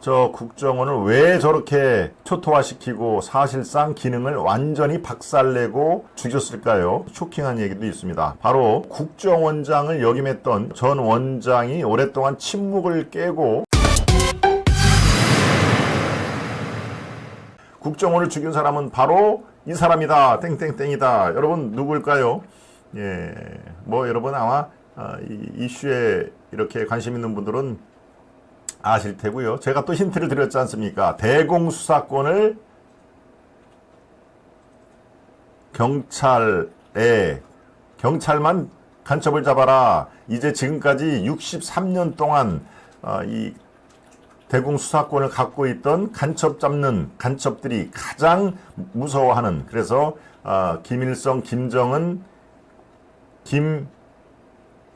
저 국정원을 왜 저렇게 초토화시키고 사실상 기능을 완전히 박살내고 죽였을까요? 쇼킹한 얘기도 있습니다. 바로 국정원장을 역임했던 전 원장이 오랫동안 침묵을 깨고 국정원을 죽인 사람은 바로 이 사람이다. 땡땡땡이다. 여러분 누구일까요? 예, 뭐 여러분 아마 이 이슈에 이렇게 관심 있는 분들은 아실 테고요. 제가 또 힌트를 드렸지 않습니까? 대공수사권을 경찰만 간첩을 잡아라. 이제 지금까지 63년 동안 이 대공수사권을 갖고 있던 간첩 잡는 간첩들이 가장 무서워하는, 그래서 김일성, 김정은,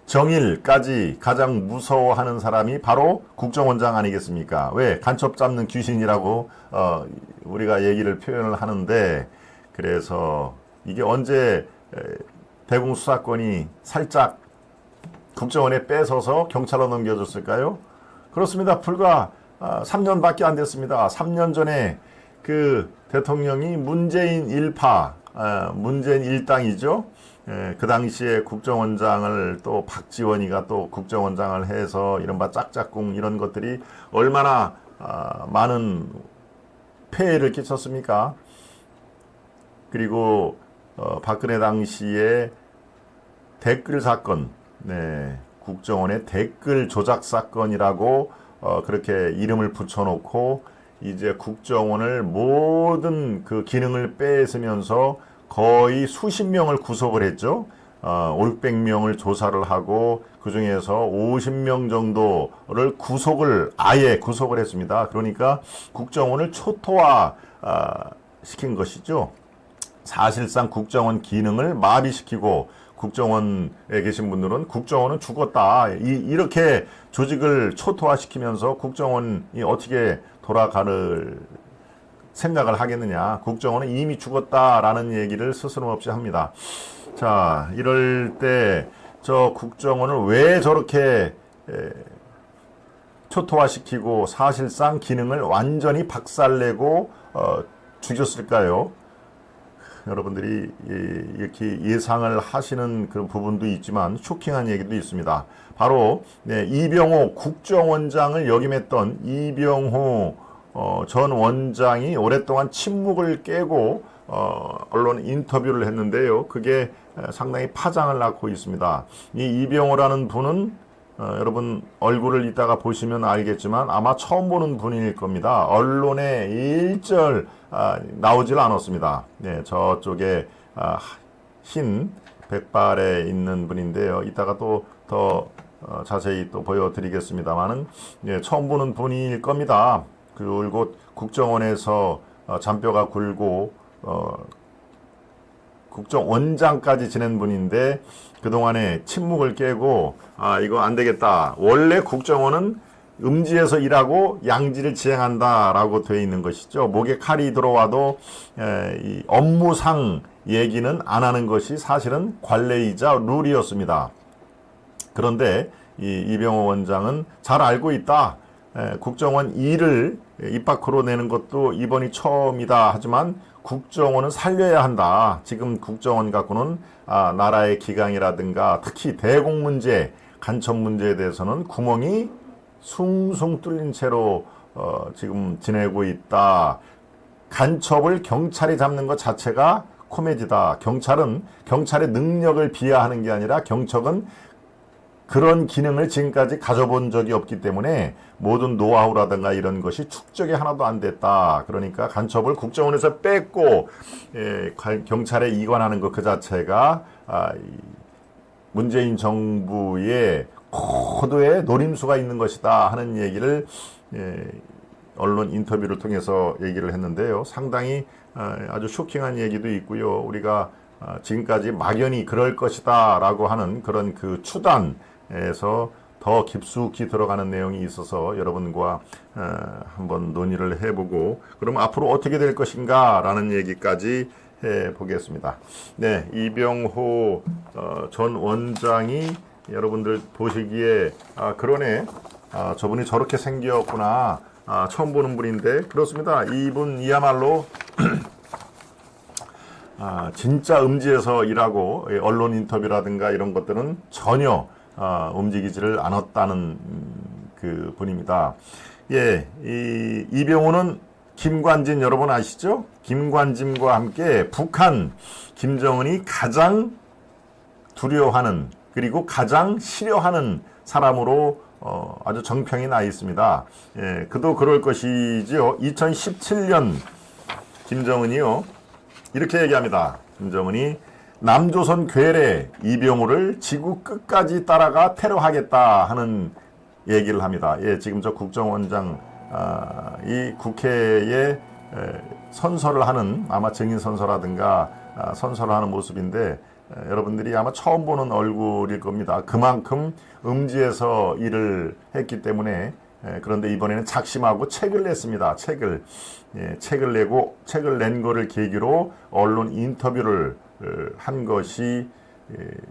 김정일까지 가장 무서워하는 사람이 바로 국정원장 아니겠습니까? 왜? 간첩 잡는 귀신이라고 우리가 얘기를 표현을 하는데, 그래서 이게 언제 대공수사권이 살짝 국정원에 뺏어서 경찰로 넘겨줬을까요? 그렇습니다. 불과 3년밖에 안 됐습니다. 3년 전에 그 대통령이 문재인 일파, 문재인 일당이죠. 그 당시에 국정원장을 또 박지원이가 또 국정원장을 해서 이른바 짝짝꿍 이런 것들이 얼마나 많은 폐해를 끼쳤습니까? 그리고 박근혜 당시에 댓글 사건, 국정원의 댓글 조작 사건이라고 그렇게 이름을 붙여놓고 이제 국정원을 모든 그 기능을 뺏으면서 거의 수십 명을 구속을 했죠. 500명을 조사를 하고 그 중에서 50명 정도를 아예 구속을 했습니다. 그러니까 국정원을 초토화 시킨 것이죠. 사실상 국정원 기능을 마비시키고, 국정원에 계신 분들은 국정원은 죽었다, 이렇게 조직을 초토화시키면서 국정원이 어떻게 돌아가를 생각을 하겠느냐. 국정원은 이미 죽었다라는 얘기를 스스럼없이 합니다. 자, 이럴 때 저 국정원을 왜 저렇게 초토화시키고 사실상 기능을 완전히 박살내고 죽였을까요? 여러분들이 이렇게 예상을 하시는 그런 부분도 있지만 쇼킹한 얘기도 있습니다. 바로 이병호 국정원장을 역임했던 이병호 전 원장이 오랫동안 침묵을 깨고 언론 인터뷰를 했는데요. 그게 상당히 파장을 낳고 있습니다. 이 이병호라는 분은 여러분 얼굴을 이따가 보시면 알겠지만 아마 처음 보는 분일 겁니다. 언론에 일절 나오질 않았습니다. 저쪽에 흰 백발에 있는 분인데요. 이따가 또 더 자세히 또 보여드리겠습니다만은 처음 보는 분일 겁니다. 그리고 국정원에서 잔뼈가 굵고 국정원장까지 지낸 분인데 그동안에 침묵을 깨고 이거 안 되겠다. 원래 국정원은 음지에서 일하고 양지를 지행한다라고 되어 있는 것이죠. 목에 칼이 들어와도 이 업무상 얘기는 안 하는 것이 사실은 관례이자 룰이었습니다. 그런데 이병호 원장은 잘 알고 있다. 국정원 일을 입 밖으로 내는 것도 이번이 처음이다. 하지만 국정원은 살려야 한다. 지금 국정원 갖고는 나라의 기강이라든가 특히 대공 문제, 간첩 문제에 대해서는 구멍이 숭숭 뚫린 채로 지금 지내고 있다. 간첩을 경찰이 잡는 것 자체가 코미디다. 경찰은 경찰의 능력을 비하하는 게 아니라 경찰은 그런 기능을 지금까지 가져본 적이 없기 때문에 모든 노하우라든가 이런 것이 축적이 하나도 안 됐다. 그러니까 간첩을 국정원에서 뺐고 경찰에 이관하는 것 그 자체가 문재인 정부의 고도의 노림수가 있는 것이다 하는 얘기를 언론 인터뷰를 통해서 얘기를 했는데요. 상당히 아주 쇼킹한 얘기도 있고요. 우리가 지금까지 막연히 그럴 것이다 라고 하는 그런 그 추단에서 더 깊숙이 들어가는 내용이 있어서 여러분과 한번 논의를 해보고 그럼 앞으로 어떻게 될 것인가 라는 얘기까지 해보겠습니다. 이병호 전 원장이 여러분들 보시기에 그러네, 저분이 저렇게 생겼구나, 처음 보는 분인데 그렇습니다. 이분이야말로 진짜 음지에서 일하고 언론 인터뷰라든가 이런 것들은 전혀 움직이지를 않았다는 그 분입니다. 예, 이병호는 김관진 여러분 아시죠? 김관진과 함께 북한 김정은이 가장 두려워하는 그리고 가장 싫어하는 사람으로 아주 정평이 나 있습니다. 예, 그도 그럴 것이지요. 2017년 김정은이요. 이렇게 얘기합니다. 김정은이 남조선 괴뢰 이병호를 지구 끝까지 따라가 테러하겠다 하는 얘기를 합니다. 예, 지금 저 국정원장 이 국회에 선서를 하는 아마 증인 선서라든가 선서를 하는 모습인데 여러분들이 아마 처음 보는 얼굴일 겁니다. 그만큼 음지에서 일을 했기 때문에 그런데 이번에는 작심하고 책을 냈습니다. 책을 낸 거를 계기로 언론 인터뷰를 한 것이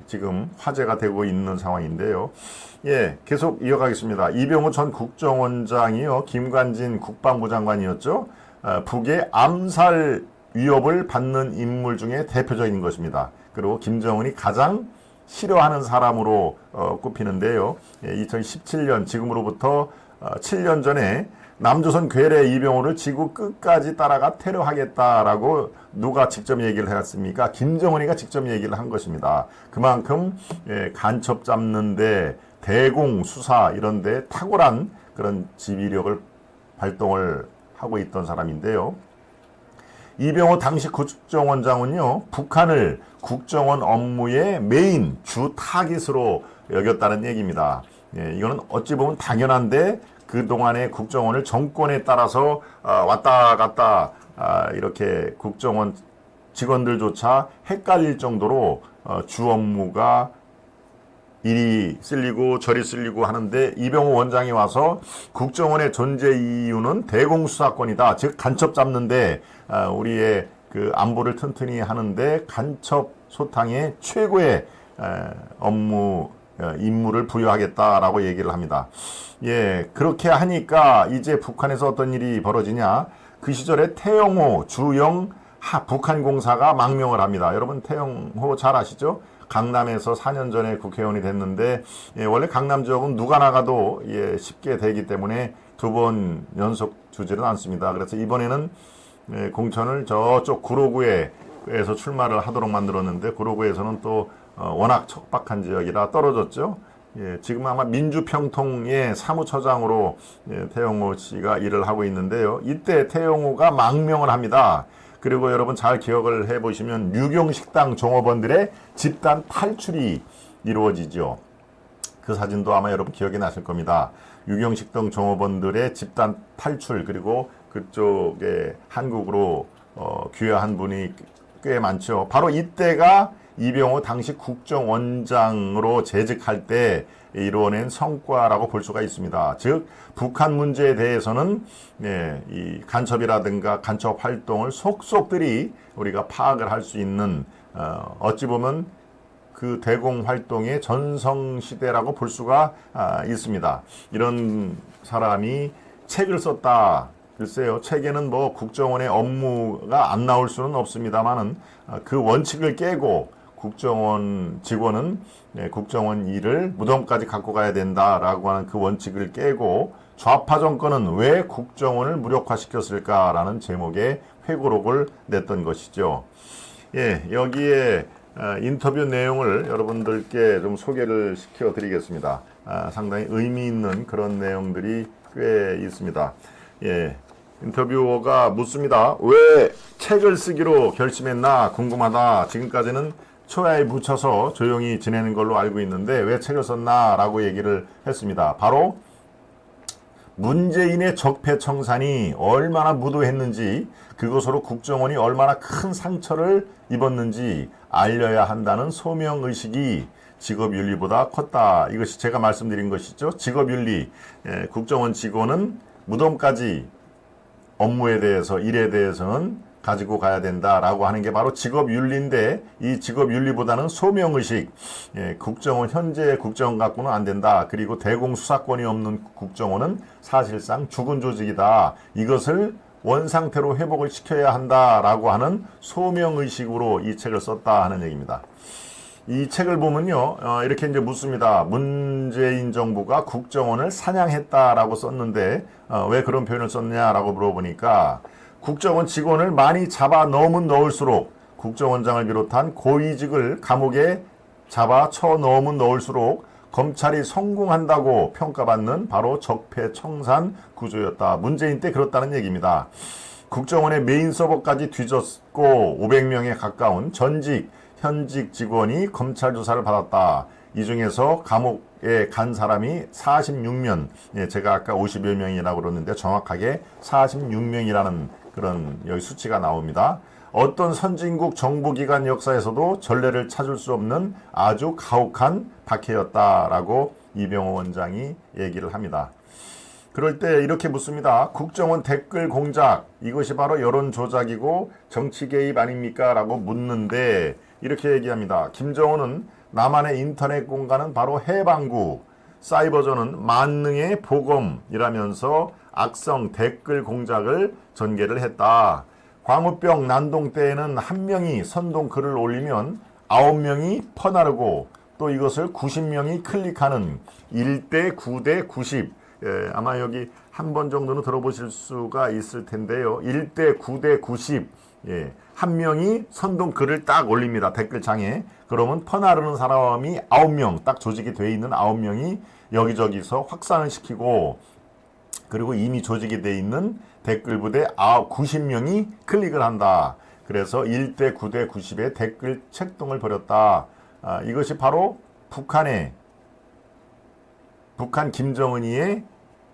지금 화제가 되고 있는 상황인데요. 예, 계속 이어가겠습니다. 이병호 전 국정원장이요, 김관진 국방부 장관이었죠. 북의 암살 위협을 받는 인물 중에 대표적인 것입니다. 그리고 김정은이 가장 싫어하는 사람으로 꼽히는데요. 예, 2017년 지금으로부터 7년 전에 남조선 괴뢰 이병호를 지구 끝까지 따라가 테러하겠다라고 누가 직접 얘기를 했습니까? 김정은이가 직접 얘기를 한 것입니다. 그만큼 간첩 잡는데 대공 수사 이런데 탁월한 그런 지휘력을 발동을 하고 있던 사람인데요. 이병호 당시 국정원장은요, 북한을 국정원 업무의 메인 주 타깃으로 여겼다는 얘기입니다. 예, 이거는 어찌 보면 당연한데 그동안의 국정원을 정권에 따라서 왔다 갔다 이렇게 국정원 직원들조차 헷갈릴 정도로 주 업무가 이리 쓸리고 저리 쓸리고 하는데 이병호 원장이 와서 국정원의 존재 이유는 대공수사권이다. 즉 간첩 잡는데 우리의 그 안보를 튼튼히 하는데 간첩 소탕의 최고의 업무 임무를 부여하겠다라고 얘기를 합니다. 예, 그렇게 하니까 이제 북한에서 어떤 일이 벌어지냐? 그 시절에 태영호 주영 북한공사가 망명을 합니다. 여러분 태영호 잘 아시죠? 강남에서 4년 전에 국회의원이 됐는데 원래 강남 지역은 누가 나가도 쉽게 되기 때문에 2번 연속 주지는 않습니다. 그래서 이번에는 공천을 저쪽 구로구에서 출마를 하도록 만들었는데 구로구에서는 또 워낙 척박한 지역이라 떨어졌죠. 예, 지금 아마 민주평통의 사무처장으로 태영호 씨가 일을 하고 있는데요. 이때 태영호가 망명을 합니다. 그리고 여러분 잘 기억을 해보시면 유경식당 종업원들의 집단 탈출이 이루어지죠. 그 사진도 아마 여러분 기억이 나실 겁니다. 유경식당 종업원들의 집단 탈출 그리고 그쪽에 한국으로 귀화한 분이 꽤 많죠. 바로 이때가 이병호 당시 국정원장으로 재직할 때 이루어낸 성과라고 볼 수가 있습니다. 즉 북한 문제에 대해서는 이 간첩이라든가 간첩 활동을 속속들이 우리가 파악을 할 수 있는 어찌 보면 그 대공 활동의 전성시대라고 볼 수가 있습니다. 이런 사람이 책을 썼다. 글쎄요, 책에는 뭐 국정원의 업무가 안 나올 수는 없습니다만은 그 원칙을 깨고 국정원 직원은 국정원 일을 무덤까지 갖고 가야 된다라고 하는 그 원칙을 깨고 좌파 정권은 왜 국정원을 무력화시켰을까라는 제목의 회고록을 냈던 것이죠. 예, 여기에 인터뷰 내용을 여러분들께 좀 소개를 시켜드리겠습니다. 상당히 의미 있는 그런 내용들이 꽤 있습니다. 예, 인터뷰어가 묻습니다. 왜 책을 쓰기로 결심했나 궁금하다. 지금까지는 초야에 묻혀서 조용히 지내는 걸로 알고 있는데 왜 책을 썼나 라고 얘기를 했습니다. 바로 문재인의 적폐청산이 얼마나 무도했는지 그것으로 국정원이 얼마나 큰 상처를 입었는지 알려야 한다는 소명의식이 직업윤리보다 컸다. 이것이 제가 말씀드린 것이죠. 직업윤리. 국정원 직원은 무덤까지 업무에 대해서 일에 대해서는 가지고 가야 된다라고 하는 게 바로 직업윤리인데, 이 직업윤리보다는 소명의식, 국정원, 현재 국정원 갖고는 안 된다. 그리고 대공수사권이 없는 국정원은 사실상 죽은 조직이다. 이것을 원상태로 회복을 시켜야 한다라고 하는 소명의식으로 이 책을 썼다 하는 얘기입니다. 이 책을 보면요, 이렇게 이제 묻습니다. 문재인 정부가 국정원을 사냥했다라고 썼는데, 왜 그런 표현을 썼냐라고 물어보니까, 국정원 직원을 많이 잡아 넣으면 넣을수록, 국정원장을 비롯한 고위직을 감옥에 잡아 쳐 넣으면 넣을수록 검찰이 성공한다고 평가받는 바로 적폐청산 구조였다. 문재인 때 그렇다는 얘기입니다. 국정원의 메인 서버까지 뒤졌고 500명에 가까운 전직, 현직 직원이 검찰 조사를 받았다. 이 중에서 감옥에 간 사람이 46명, 제가 아까 50여 명이라고 그러는데 정확하게 46명이라는 그런 여기 수치가 나옵니다. 어떤 선진국 정보기관 역사에서도 전례를 찾을 수 없는 아주 가혹한 박해였다라고 이병호 원장이 얘기를 합니다. 그럴 때 이렇게 묻습니다. 국정원 댓글 공작, 이것이 바로 여론 조작이고 정치 개입 아닙니까? 라고 묻는데 이렇게 얘기합니다. 김정은은 남한의 인터넷 공간은 바로 해방구, 사이버전은 만능의 보검이라면서 악성 댓글 공작을 전개를 했다. 광우병 난동 때에는 한 명이 선동 글을 올리면 9명이 퍼나르고 또 이것을 90명이 클릭하는 1대 9대 90. 아마 여기 한 번 정도는 들어보실 수가 있을 텐데요. 1대 9대 90. 한 명이 선동 글을 딱 올립니다. 댓글창에. 그러면 퍼나르는 사람이 9명, 딱 조직이 돼 있는 9명이 여기저기서 확산을 시키고, 그리고 이미 조직이 돼 있는 댓글 부대 90명이 클릭을 한다. 그래서 1대 9대 90의 댓글 책동을 벌였다. 이것이 바로 북한 김정은이의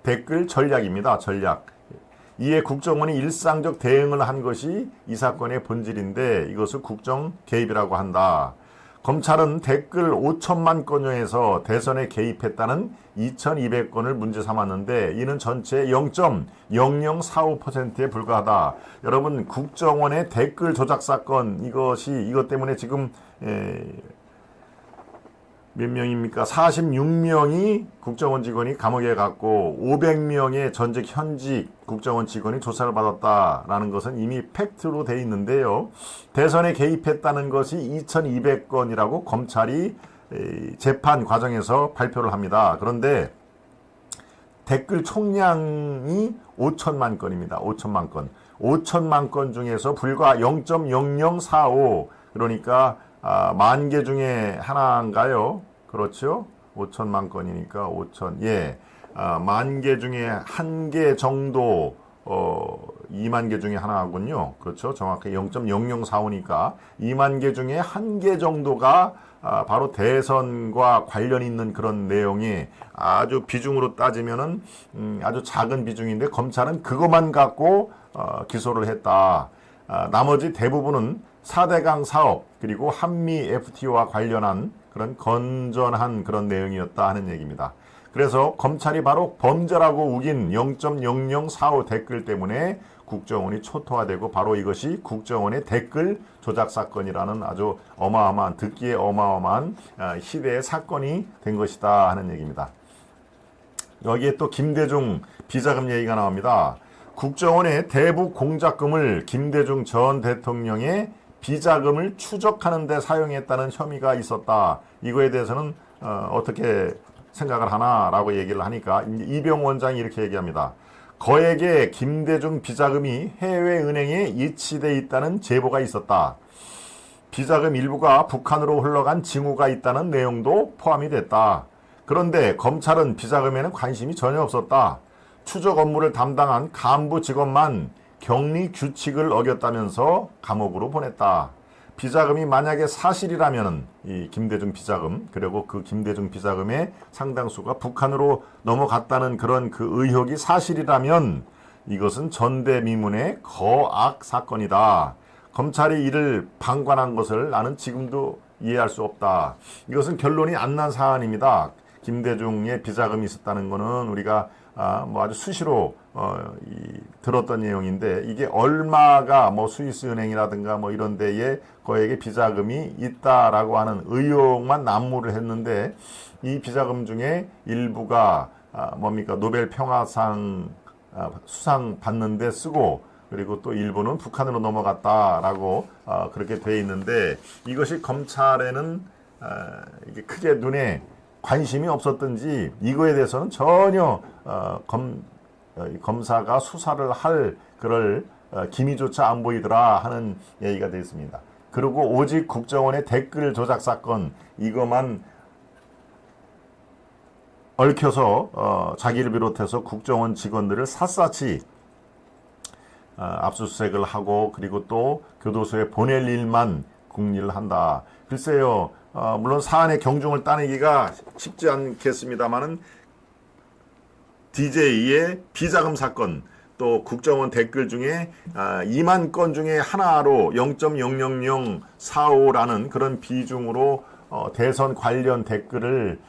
댓글 전략입니다. 전략. 이에 국정원이 일상적 대응을 한 것이 이 사건의 본질인데 이것을 국정 개입이라고 한다. 검찰은 댓글 5천만 건여에서 대선에 개입했다는 2,200건을 문제 삼았는데 이는 전체 0.0045%에 불과하다. 여러분, 국정원의 댓글 조작 사건, 이것 때문에 지금 몇 명입니까? 46명이 국정원 직원이 감옥에 갔고 500명의 전직 현직 국정원 직원이 조사를 받았다라는 것은 이미 팩트로 돼 있는데요. 대선에 개입했다는 것이 2,200건이라고 검찰이 재판 과정에서 발표를 합니다. 그런데 댓글 총량이 5천만 건입니다. 5천만 건. 5천만 건 중에서 불과 0.0045, 그러니까 만 개 중에 하나인가요? 그렇죠? 5천만 건이니까 5천. 만 개 중에 한 개 정도, 2만 개 중에 하나군요. 그렇죠? 정확히 0.0045니까 2만 개 중에 한 개 정도가 바로 대선과 관련 있는 그런 내용이 아주 비중으로 따지면은 아주 작은 비중인데 검찰은 그것만 갖고 기소를 했다. 나머지 대부분은 4대강 사업 그리고 한미 FTA와 관련한 그런 건전한 그런 내용이었다 하는 얘기입니다. 그래서 검찰이 바로 범죄라고 우긴 0.0045 댓글 때문에 국정원이 초토화되고 바로 이것이 국정원의 댓글 조작 사건이라는 아주 어마어마한, 듣기에 어마어마한 시대의 사건이 된 것이다 하는 얘기입니다. 여기에 또 김대중 비자금 얘기가 나옵니다. 국정원의 대북 공작금을 김대중 전 대통령의 비자금을 추적하는 데 사용했다는 혐의가 있었다. 이거에 대해서는 어떻게 생각을 하나라고 얘기를 하니까 이병호 원장이 이렇게 얘기합니다. 거액의 김대중 비자금이 해외은행에 이치돼 있다는 제보가 있었다. 비자금 일부가 북한으로 흘러간 징후가 있다는 내용도 포함이 됐다. 그런데 검찰은 비자금에는 관심이 전혀 없었다. 추적 업무를 담당한 간부 직원만 격리 규칙을 어겼다면서 감옥으로 보냈다. 비자금이 만약에 사실이라면 이 김대중 비자금, 그리고 그 김대중 비자금의 상당수가 북한으로 넘어갔다는 그런 그 의혹이 사실이라면 이것은 전대미문의 거악 사건이다. 검찰이 이를 방관한 것을 나는 지금도 이해할 수 없다. 이것은 결론이 안 난 사안입니다. 김대중의 비자금이 있었다는 것은 우리가 뭐 아주 수시로 들었던 내용인데 이게 얼마가 뭐 스위스 은행이라든가 뭐 이런 데에 거액의 비자금이 있다라고 하는 의혹만 난무를 했는데 이 비자금 중에 일부가 뭡니까 노벨 평화상 수상 받는데 쓰고 그리고 또 일부는 북한으로 넘어갔다라고 그렇게 돼 있는데 이것이 검찰에는 이게 크게 눈에 관심이 없었든지 이거에 대해서는 전혀 검사가 수사를 할 그럴 기미조차 안 보이더라 하는 얘기가 되어 있습니다. 그리고 오직 국정원의 댓글 조작 사건 이것만 얽혀서 자기를 비롯해서 국정원 직원들을 샅샅이 압수수색을 하고 그리고 또 교도소에 보낼 일만 궁리를 한다. 글쎄요. 물론 사안의 경중을 따내기가 쉽지 않겠습니다만은 DJ의 비자금 사건 또 국정원 댓글 중에 2만 건 중에 하나로 0.00045라는 그런 비중으로 대선 관련 댓글을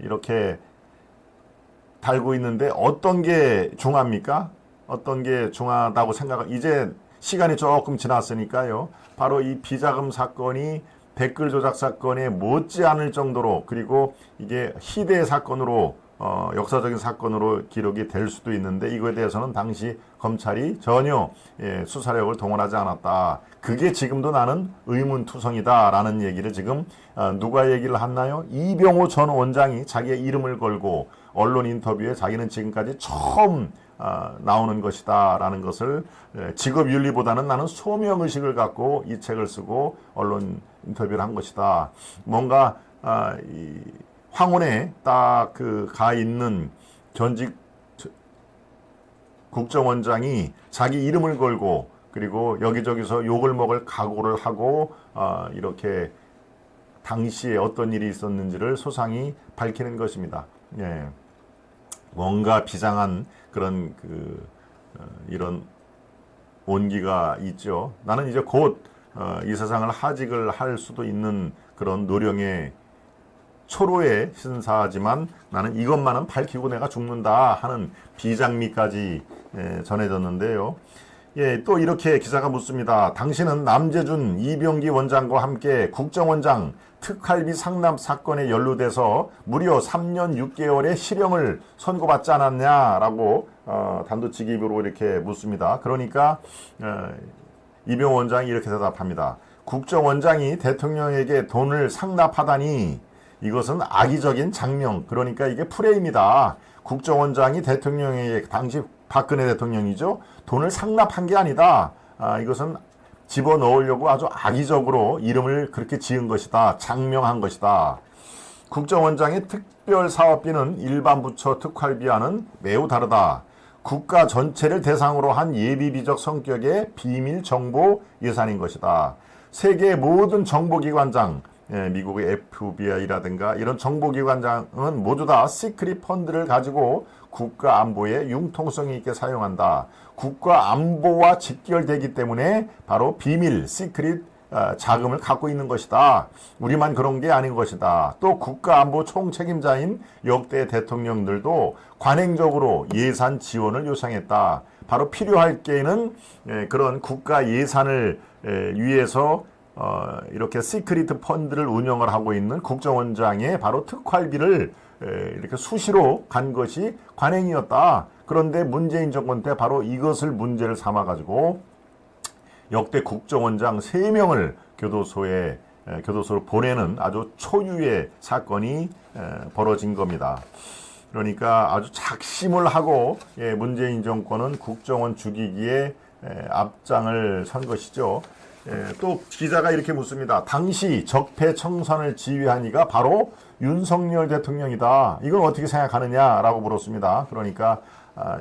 이렇게 달고 있는데 어떤 게 중합니까? 어떤 게 중하다고 이제 시간이 조금 지났으니까요. 바로 이 비자금 사건이 댓글 조작 사건에 못지않을 정도로 그리고 이게 희대의 사건으로 역사적인 사건으로 기록이 될 수도 있는데 이거에 대해서는 당시 검찰이 전혀 수사력을 동원하지 않았다. 그게 지금도 나는 의문투성이다라는 얘기를 지금 누가 얘기를 했나요? 이병호 전 원장이 자기의 이름을 걸고 언론 인터뷰에 자기는 지금까지 처음 나오는 것이다 라는 것을 직업윤리보다는 나는 소명의식을 갖고 이 책을 쓰고 언론 인터뷰를 한 것이다. 뭔가 이 황혼에 딱 가 있는 전직 국정원장이 자기 이름을 걸고 그리고 여기저기서 욕을 먹을 각오를 하고 이렇게 당시에 어떤 일이 있었는지를 소상히 밝히는 것입니다. 예. 뭔가 비장한 그런 이런 온기가 있죠. 나는 이제 곧 이 세상을 하직을 할 수도 있는 그런 노령의 초로의 신사지만 나는 이것만은 밝히고 내가 죽는다 하는 비장미까지 전해졌는데요. 예, 또 이렇게 기사가 묻습니다. 당신은 남재준, 이병기 원장과 함께 국정원장 특활비 상납 사건에 연루돼서 무려 3년 6개월의 실형을 선고받지 않았냐라고 단도직입으로 이렇게 묻습니다. 그러니까 이병호 원장이 이렇게 대답합니다. 국정원장이 대통령에게 돈을 상납하다니 이것은 악의적인 장명, 그러니까 이게 프레임이다. 국정원장이 대통령에게, 당시 박근혜 대통령이죠, 돈을 상납한 게 아니다. 이것은 집어넣으려고 아주 악의적으로 이름을 그렇게 지은 것이다. 장명한 것이다. 국정원장의 특별사업비는 일반 부처 특활비와는 매우 다르다. 국가 전체를 대상으로 한 예비비적 성격의 비밀 정보 예산인 것이다. 세계 모든 정보기관장, 미국의 FBI라든가 이런 정보기관장은 모두 다 시크릿 펀드를 가지고 국가 안보에 융통성 있게 사용한다. 국가 안보와 직결되기 때문에 바로 비밀, 시크릿 자금을 갖고 있는 것이다. 우리만 그런 게 아닌 것이다. 또 국가 안보 총책임자인 역대 대통령들도 관행적으로 예산 지원을 요청했다. 바로 필요할 때에는 그런 국가 예산을 위해서 이렇게 시크릿 펀드를 운영을 하고 있는 국정원장의 바로 특활비를 이렇게 수시로 간 것이 관행이었다. 그런데 문재인 정권 때 바로 이것을 문제를 삼아가지고 역대 국정원장 3명을 교도소로 보내는 아주 초유의 사건이 벌어진 겁니다. 그러니까 아주 작심을 하고 문재인 정권은 국정원 죽이기에 앞장을 선 것이죠. 또 기자가 이렇게 묻습니다. 당시 적폐청산을 지휘한 이가 바로 윤석열 대통령이다. 이건 어떻게 생각하느냐라고 물었습니다. 그러니까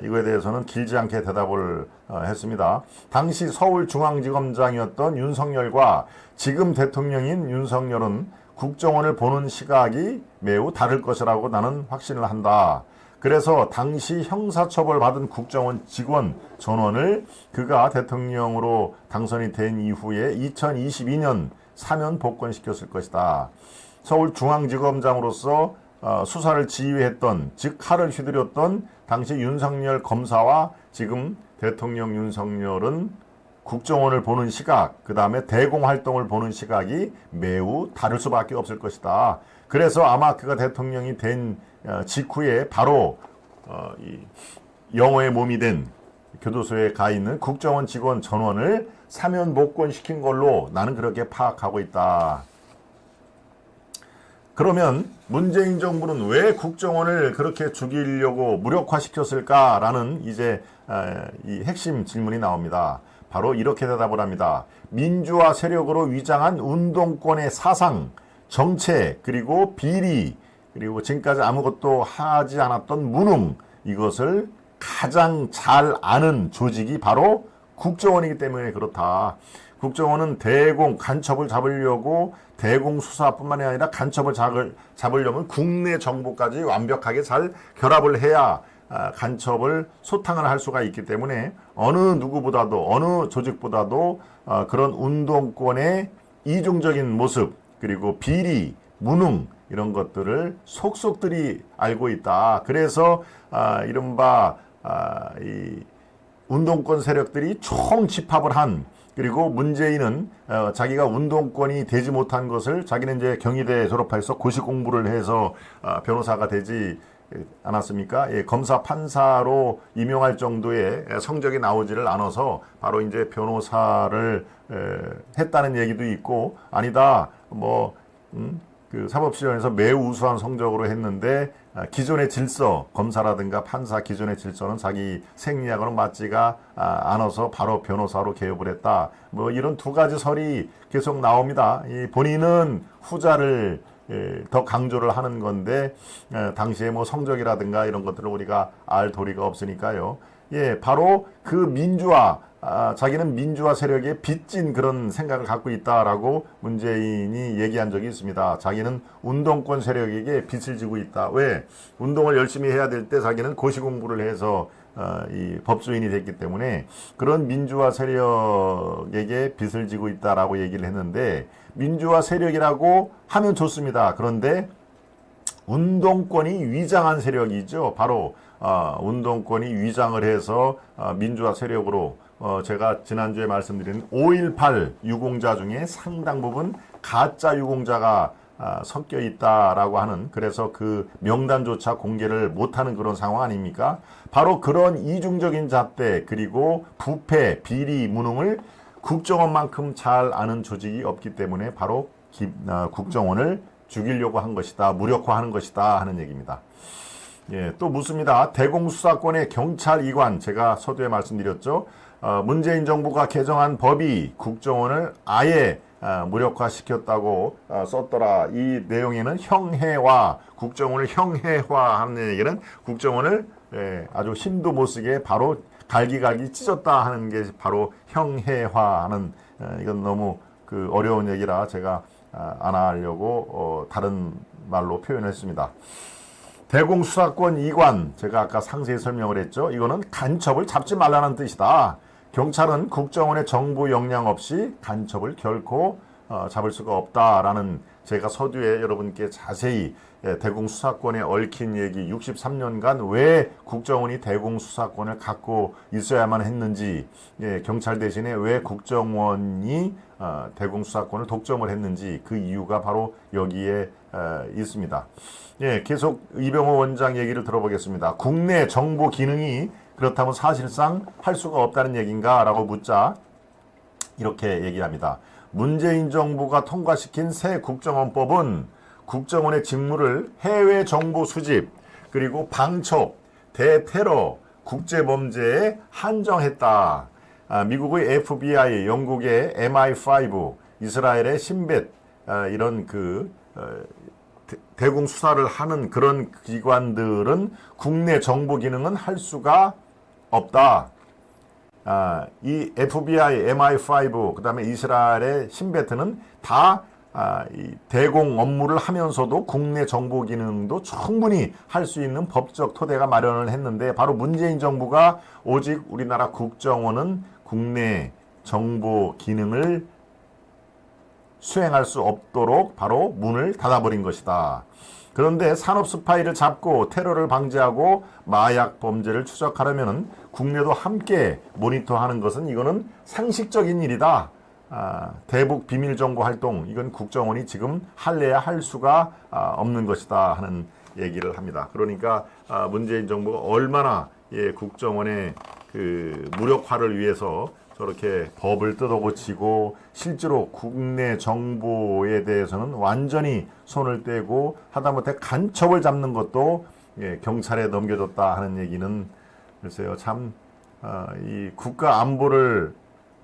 이거에 대해서는 길지 않게 대답을 했습니다. 당시 서울중앙지검장이었던 윤석열과 지금 대통령인 윤석열은 국정원을 보는 시각이 매우 다를 것이라고 나는 확신을 한다. 그래서 당시 형사처벌 받은 국정원 직원 전원을 그가 대통령으로 당선이 된 이후에 2022년 사면 복권시켰을 것이다. 서울중앙지검장으로서 수사를 지휘했던, 즉 칼을 휘두렸던 당시 윤석열 검사와 지금 대통령 윤석열은 국정원을 보는 시각, 그 다음에 대공활동을 보는 시각이 매우 다를 수밖에 없을 것이다. 그래서 아마 그가 대통령이 된 직후에 바로 이 영호의 몸이 된 교도소에 가 있는 국정원 직원 전원을 사면 복권시킨 걸로 나는 그렇게 파악하고 있다. 그러면 문재인 정부는 왜 국정원을 그렇게 죽이려고 무력화시켰을까라는 이제 이 핵심 질문이 나옵니다. 바로 이렇게 대답을 합니다. 민주화 세력으로 위장한 운동권의 사상, 정책, 그리고 비리, 그리고 지금까지 아무것도 하지 않았던 무능, 이것을 가장 잘 아는 조직이 바로 국정원이기 때문에 그렇다. 국정원은 대공 간첩을 잡으려고 대공 수사뿐만이 아니라 간첩을 잡으려면 국내 정보까지 완벽하게 잘 결합을 해야 간첩을 소탕을 할 수가 있기 때문에 어느 누구보다도 어느 조직보다도 그런 운동권의 이중적인 모습 그리고 비리, 무능 이런 것들을 속속들이 알고 있다. 그래서 이른바 이 운동권 세력들이 총 집합을 한 그리고 문재인은 자기가 운동권이 되지 못한 것을 자기는 이제 경희대 졸업해서 고시 공부를 해서 변호사가 되지 않았습니까? 예, 검사 판사로 임용할 정도의 성적이 나오지를 않아서 바로 이제 변호사를 했다는 얘기도 있고 아니다 그 사법시험에서 매우 우수한 성적으로 했는데 기존의 질서, 검사라든가 판사 기존의 질서는 자기 생리학으로 맞지가 않아서 바로 변호사로 개업을 했다. 뭐 이런 두 가지 설이 계속 나옵니다. 이 본인은 후자를 더 강조를 하는 건데 당시에 뭐 성적이라든가 이런 것들을 우리가 알 도리가 없으니까요. 예, 바로 그 민주화 자기는 민주화 세력에 빚진 그런 생각을 갖고 있다라고 문재인이 얘기한 적이 있습니다. 자기는 운동권 세력에게 빚을 지고 있다. 왜? 운동을 열심히 해야 될 때 자기는 고시 공부를 해서 이 법조인이 됐기 때문에 그런 민주화 세력에게 빚을 지고 있다라고 얘기를 했는데 민주화 세력이라고 하면 좋습니다. 그런데 운동권이 위장한 세력이죠. 바로 운동권이 위장을 해서 민주화 세력으로 제가 지난주에 말씀드린 5.18 유공자 중에 상당 부분 가짜 유공자가 섞여 있다라고 하는 그래서 그 명단조차 공개를 못하는 그런 상황 아닙니까? 바로 그런 이중적인 잣대 그리고 부패, 비리, 무능을 국정원만큼 잘 아는 조직이 없기 때문에 바로 국정원을 죽이려고 한 것이다. 무력화하는 것이다 하는 얘기입니다. 예, 또 묻습니다. 대공수사권의 경찰 이관 제가 서두에 말씀드렸죠. 문재인 정부가 개정한 법이 국정원을 아예 무력화시켰다고 썼더라. 이 내용에는 형해화, 국정원을 형해화하는 얘기는 국정원을 아주 힘도 못 쓰게 바로 갈기갈기 찢었다 하는 게 바로 형해화하는 이건 너무 그 어려운 얘기라 제가 안 하려고 다른 말로 표현했습니다. 대공수사권 이관 제가 아까 상세히 설명을 했죠. 이거는 간첩을 잡지 말라는 뜻이다. 경찰은 국정원의 정부 역량 없이 간첩을 결코 잡을 수가 없다라는 제가 서두에 여러분께 자세히 대공수사권에 얽힌 얘기 63년간 왜 국정원이 대공수사권을 갖고 있어야만 했는지 경찰 대신에 왜 국정원이 대공수사권을 독점을 했는지 그 이유가 바로 여기에 있습니다. 예, 계속 이병호 원장 얘기를 들어보겠습니다. 국내 정보 기능이 그렇다면 사실상 할 수가 없다는 얘기인가? 라고 묻자 이렇게 얘기합니다. 문재인 정부가 통과시킨 새 국정원법은 국정원의 직무를 해외 정보 수집, 그리고 방첩, 대테러, 국제범죄에 한정했다. 미국의 FBI, 영국의 MI5, 이스라엘의 신벳 이런 대공 수사를 하는 그런 기관들은 국내 정보 기능은 할 수가 없다. 이 FBI, MI5, 그 다음에 이스라엘의 신베트는 다 이 대공 업무를 하면서도 국내 정보 기능도 충분히 할 수 있는 법적 토대가 마련을 했는데 바로 문재인 정부가 오직 우리나라 국정원은 국내 정보 기능을 수행할 수 없도록 바로 문을 닫아버린 것이다. 그런데 산업 스파이를 잡고 테러를 방지하고 마약 범죄를 추적하려면 국내도 함께 모니터하는 것은 이거는 상식적인 일이다. 대북 비밀정보 활동 이건 국정원이 지금 할래야 할 수가 없는 것이다 하는 얘기를 합니다. 그러니까 문재인 정부가 얼마나 국정원의 그 무력화를 위해서 저렇게 법을 뜯어고치고 실제로 국내 정보에 대해서는 완전히 손을 떼고 하다못해 간첩을 잡는 것도 경찰에 넘겨줬다 하는 얘기는 글쎄요 참 이 국가 안보를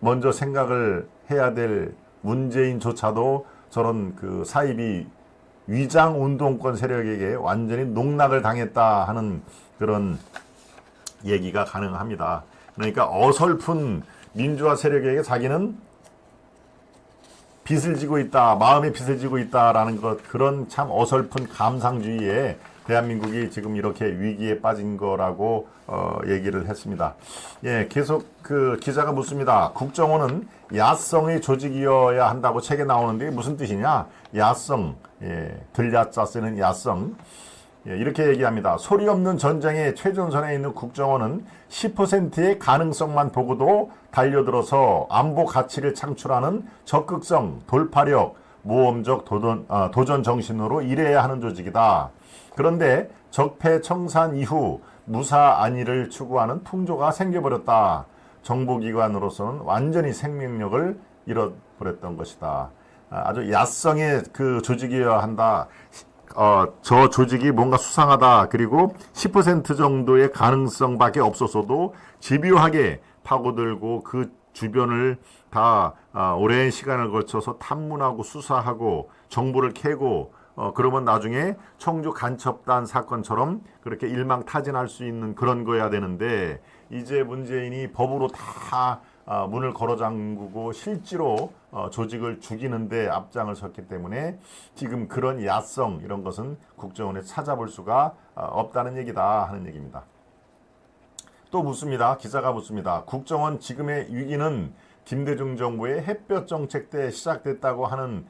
먼저 생각을 해야 될 문재인조차도 저런 그 사이비 위장 운동권 세력에게 완전히 농락을 당했다 하는 그런 얘기가 가능합니다. 그러니까 어설픈 민주화 세력에게 자기는 빚을 지고 있다, 마음의 빚을 지고 있다라는 것, 그런 참 어설픈 감상주의에 대한민국이 지금 이렇게 위기에 빠진 거라고 얘기를 했습니다. 계속 그 기자가 묻습니다. 국정원은 야성의 조직이어야 한다고 책에 나오는데 무슨 뜻이냐? 야성, 들야자 쓰는 야성. 이렇게 얘기합니다. 소리 없는 전쟁의 최전선에 있는 국정원은 10%의 가능성만 보고도 달려들어서 안보 가치를 창출하는 적극성, 돌파력, 모험적 도전 정신으로 일해야 하는 조직이다. 그런데 적폐청산 이후 무사 안위를 추구하는 풍조가 생겨버렸다. 정보기관으로서는 완전히 생명력을 잃어버렸던 것이다. 아주 야성의 그 조직이어야 한다. 저 조직이 뭔가 수상하다. 그리고 10% 정도의 가능성밖에 없었어도 집요하게 파고들고 그 주변을 다 오랜 시간을 거쳐서 탐문하고 수사하고 정보를 캐고 그러면 나중에 청주 간첩단 사건처럼 그렇게 일망타진할 수 있는 그런 거야 되는데 이제 문재인이 법으로 다 문을 걸어 잠그고 실제로 조직을 죽이는데 앞장을 섰기 때문에 지금 그런 야성 이런 것은 국정원에 찾아볼 수가 없다는 얘기다 하는 얘기입니다. 또 묻습니다. 기자가 묻습니다. 국정원 지금의 위기는 김대중 정부의 햇볕 정책 때 시작됐다고 하는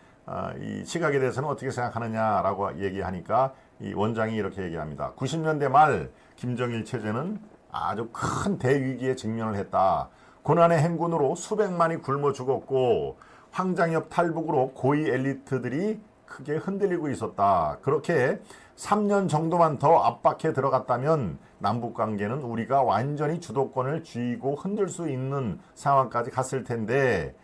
이 시각에 대해서는 어떻게 생각하느냐라고 얘기하니까 이 원장이 이렇게 얘기합니다. 90년대 말 김정일 체제는 아주 큰 대위기에 직면을 했다. 고난의 행군으로 수백만이 굶어 죽었고 황장엽 탈북으로 고위 엘리트들이 크게 흔들리고 있었다. 그렇게 3년 정도만 더 압박해 들어갔다면 남북관계는 우리가 완전히 주도권을 쥐고 흔들 수 있는 상황까지 갔을 텐데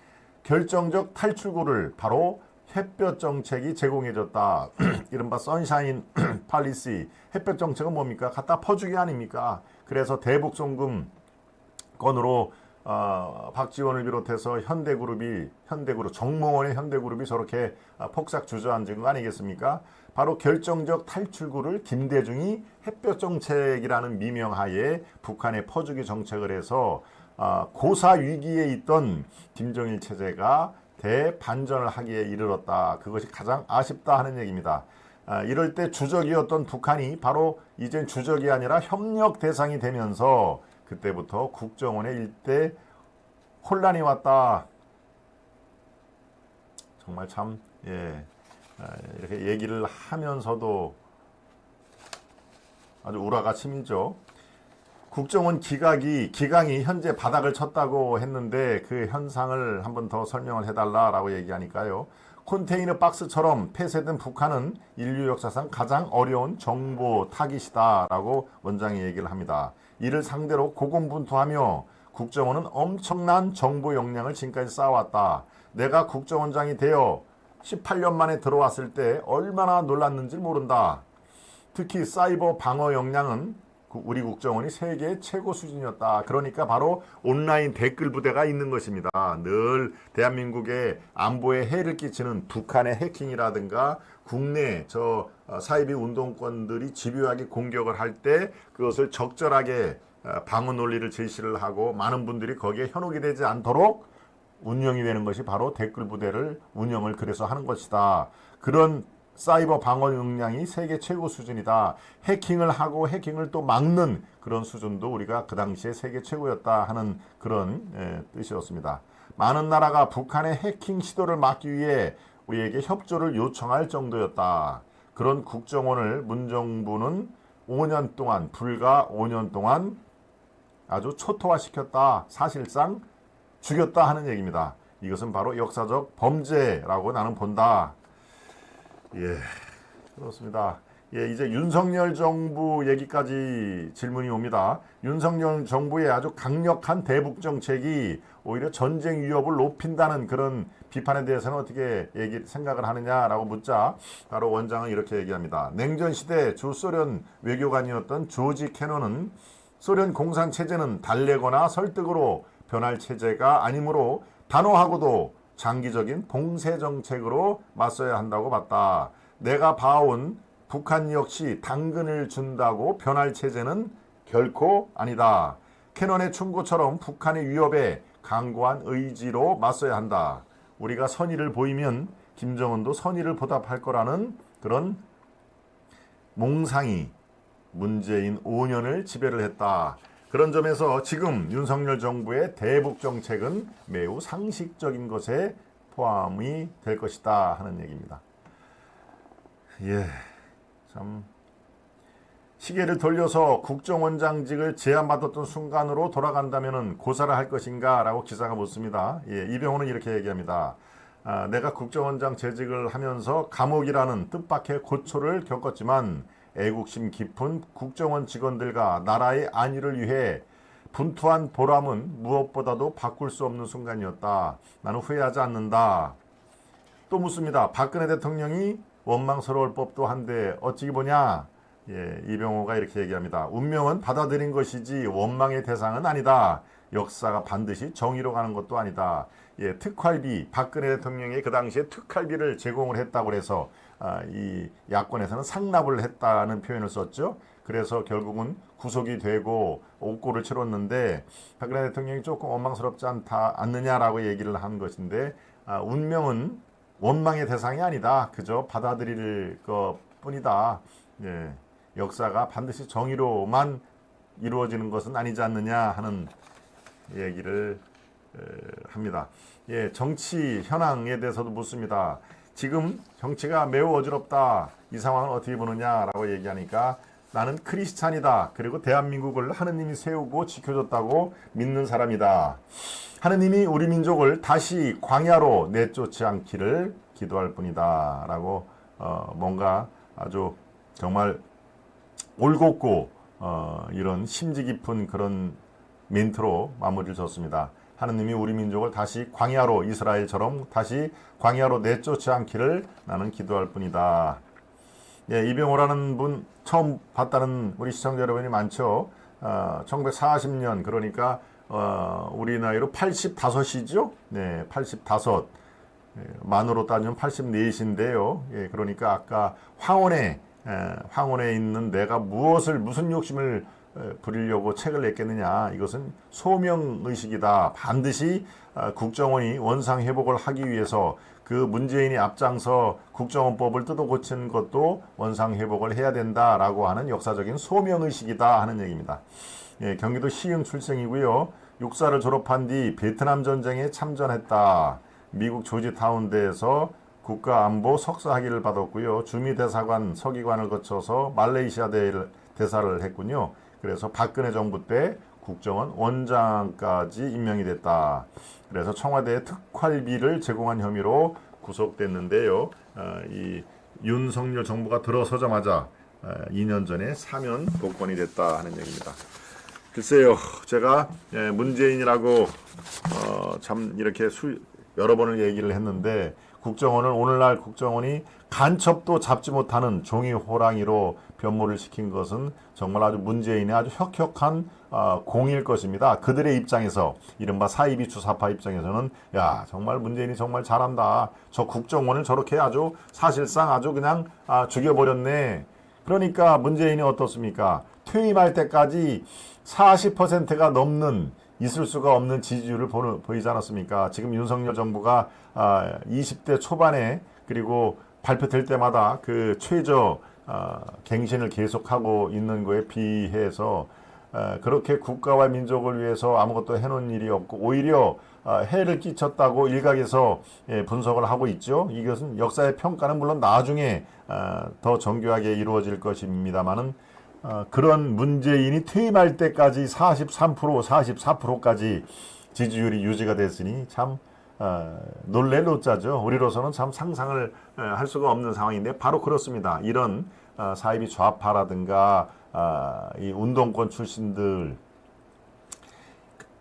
결정적 탈출구를 바로 햇볕 정책이 제공해줬다. 이른바 선샤인 팔리시. 햇볕 정책은 뭡니까? 갖다 퍼주기 아닙니까? 그래서 대북 송금 건으로 박지원을 비롯해서 현대그룹 정몽원의 현대그룹이 저렇게 폭삭 주저앉은 거 아니겠습니까? 바로 결정적 탈출구를 김대중이 햇볕 정책이라는 미명하에 북한에 퍼주기 정책을 해서 고사 위기에 있던 김정일 체제가 대반전을 하기에 이르렀다. 그것이 가장 아쉽다 하는 얘기입니다. 이럴 때 주적이었던 북한이 바로 이젠 주적이 아니라 협력 대상이 되면서 그때부터 국정원에 일대 혼란이 왔다. 정말 참 이렇게 얘기를 하면서도 아주 우라가 치밀죠. 국정원 기강이 현재 바닥을 쳤다고 했는데 그 현상을 한번 더 설명을 해달라라고 얘기하니까요. 컨테이너 박스처럼 폐쇄된 북한은 인류 역사상 가장 어려운 정보 타깃이다라고 원장이 얘기를 합니다. 이를 상대로 고군분투하며 국정원은 엄청난 정보 역량을 지금까지 쌓아왔다. 내가 국정원장이 되어 18년 만에 들어왔을 때 얼마나 놀랐는지 모른다. 특히 사이버 방어 역량은 우리 국정원이 세계 최고 수준이었다. 그러니까 바로 온라인 댓글 부대가 있는 것입니다. 늘 대한민국의 안보에 해를 끼치는 북한의 해킹이라든가 국내 사이비 운동권들이 집요하게 공격을 할 때 그것을 적절하게 방어 논리를 제시를 하고 많은 분들이 거기에 현혹이 되지 않도록 운영이 되는 것이 바로 댓글 부대를 운영을 그래서 하는 것이다. 그런 사이버 방어 역량이 세계 최고 수준이다. 해킹을 하고 해킹을 또 막는 그런 수준도 우리가 그 당시에 세계 최고였다 하는 그런 뜻이었습니다. 많은 나라가 북한의 해킹 시도를 막기 위해 우리에게 협조를 요청할 정도였다. 그런 국정원을 문정부는 5년 동안, 불과 5년 동안 아주 초토화시켰다. 사실상 죽였다 하는 얘기입니다. 이것은 바로 역사적 범죄라고 나는 본다. 예, 그렇습니다. 예, 이제 윤석열 정부 얘기까지 질문이 옵니다. 윤석열 정부의 아주 강력한 대북 정책이 오히려 전쟁 위협을 높인다는 그런 비판에 대해서는 어떻게 생각을 하느냐라고 묻자 바로 원장은 이렇게 얘기합니다. 냉전시대 주소련 외교관이었던 조지 캐논은 소련 공산체제는 달래거나 설득으로 변할 체제가 아니므로 단호하고도 장기적인 봉쇄 정책으로 맞서야 한다고 봤다. 내가 봐온 북한 역시 당근을 준다고 변할 체제는 결코 아니다. 캐논의 충고처럼 북한의 위협에 강고한 의지로 맞서야 한다. 우리가 선의를 보이면 김정은도 선의를 보답할 거라는 그런 몽상이 문재인 5년을 지배를 했다. 그런 점에서 지금 윤석열 정부의 대북 정책은 매우 상식적인 것에 포함이 될 것이다 하는 얘기입니다. 예, 참 시계를 돌려서 국정원장직을 제안받았던 순간으로 돌아간다면 고사를 할 것인가 라고 기사가 묻습니다. 예, 이병호는 이렇게 얘기합니다. 내가 국정원장 재직을 하면서 감옥이라는 뜻밖의 고초를 겪었지만 애국심 깊은 국정원 직원들과 나라의 안위를 위해 분투한 보람은 무엇보다도 바꿀 수 없는 순간이었다. 나는 후회하지 않는다. 또 묻습니다. 박근혜 대통령이 원망스러울 법도 한데 어찌 보냐? 예, 이병호가 이렇게 얘기합니다. 운명은 받아들인 것이지 원망의 대상은 아니다. 역사가 반드시 정의로 가는 것도 아니다. 예, 특활비, 박근혜 대통령이 그 당시에 특활비를 제공을 했다고 해서 이 야권에서는 상납을 했다는 표현을 썼죠. 그래서 결국은 구속이 되고 옥고를 치렀는데 박근혜 대통령이 조금 원망스럽지 않느냐라고 얘기를 한 것인데 운명은 원망의 대상이 아니다. 그저 받아들일 것뿐이다. 예, 역사가 반드시 정의로만 이루어지는 것은 아니지 않느냐 하는 얘기를 합니다. 예, 정치 현황에 대해서도 묻습니다. 지금 정치가 매우 어지럽다. 이 상황을 어떻게 보느냐라고 얘기하니까 나는 크리스찬이다. 그리고 대한민국을 하느님이 세우고 지켜줬다고 믿는 사람이다. 하느님이 우리 민족을 다시 광야로 내쫓지 않기를 기도할 뿐이다. 라고 뭔가 아주 정말 올곧고 이런 심지 깊은 그런 멘트로 마무리를 졌습니다. 하느님이 우리 민족을 다시 광야로 이스라엘처럼 다시 광야로 내쫓지 않기를 나는 기도할 뿐이다. 예, 이병호라는 분 처음 봤다는 우리 시청자 여러분이 많죠. 1940년 그러니까 우리 나이로 85이죠. 네, 85. 만으로 따지면 84인데요. 예, 그러니까 아까 황혼에 있는 내가 무슨 욕심을 부리려고 책을 냈겠느냐. 이것은 소명의식이다. 반드시 국정원이 원상회복을 하기 위해서 그 문재인이 앞장서 국정원법을 뜯어 고친 것도 원상회복을 해야 된다라고 하는 역사적인 소명의식이다 하는 얘기입니다. 예, 경기도 시흥 출생이고요. 육사를 졸업한 뒤 베트남 전쟁에 참전했다. 미국 조지타운대에서 국가안보 석사학위를 받았고요. 주미대사관 서기관을 거쳐서 말레이시아 대사를 했군요. 그래서 박근혜 정부 때 국정원 원장까지 임명이 됐다. 그래서 청와대에 특활비를 제공한 혐의로 구속됐는데요. 이 윤석열 정부가 들어서자마자 2년 전에 사면 복권이 됐다 하는 얘기입니다. 글쎄요, 제가 문재인이라고 참 이렇게 여러 번을 얘기를 했는데 국정원을 오늘날 국정원이 간첩도 잡지 못하는 종이 호랑이로 변모를 시킨 것은 정말 아주 문재인의 아주 혁혁한 공일 것입니다. 그들의 입장에서 이른바 사이비 주사파 입장에서는 야 정말 문재인이 정말 잘한다. 저 국정원을 저렇게 아주 사실상 아주 그냥 죽여버렸네. 그러니까 문재인이 어떻습니까? 퇴임할 때까지 40%가 넘는 있을 수가 없는 지지율을 보이지 않았습니까? 지금 윤석열 정부가 20대 초반에 그리고 발표될 때마다 그 최저 갱신을 계속하고 있는 거에 비해서 그렇게 국가와 민족을 위해서 아무것도 해놓은 일이 없고 오히려 해를 끼쳤다고 일각에서 분석을 하고 있죠. 이것은 역사의 평가는 물론 나중에 더 정교하게 이루어질 것입니다만은 그런 문재인이 퇴임할 때까지 43%, 44%까지 지지율이 유지가 됐으니 참 놀랄 노자죠. 우리로서는 참 상상을 할 수가 없는 상황인데 바로 그렇습니다. 이런 사이비 좌파라든가 이 운동권 출신들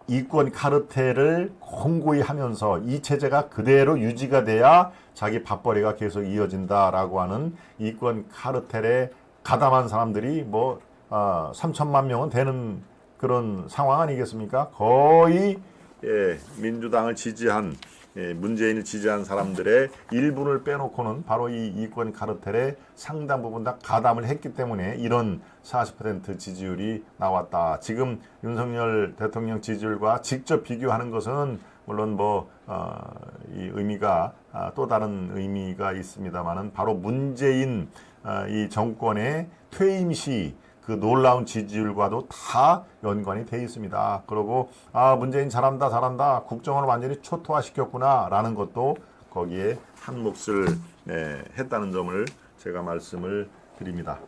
이권 카르텔을 공고히 하면서 이 체제가 그대로 유지가 돼야 자기 밥벌이가 계속 이어진다라고 하는 이권 카르텔에 가담한 사람들이 뭐 3천만 명은 되는 그런 상황 아니겠습니까? 거의 민주당을 지지한 문재인을 지지한 사람들의 일부를 빼놓고는 바로 이 이권 카르텔의 상당 부분 다 가담을 했기 때문에 이런 40% 지지율이 나왔다. 지금 윤석열 대통령 지지율과 직접 비교하는 것은 물론 이 의미가 또 다른 의미가 있습니다만은 바로 문재인 이 정권의 퇴임 시 그 놀라운 지지율과도 다 연관이 돼 있습니다. 그리고 문재인 잘한다 국정을 완전히 초토화시켰구나 라는 것도 거기에 한 몫을 했다는 점을 제가 말씀을 드립니다.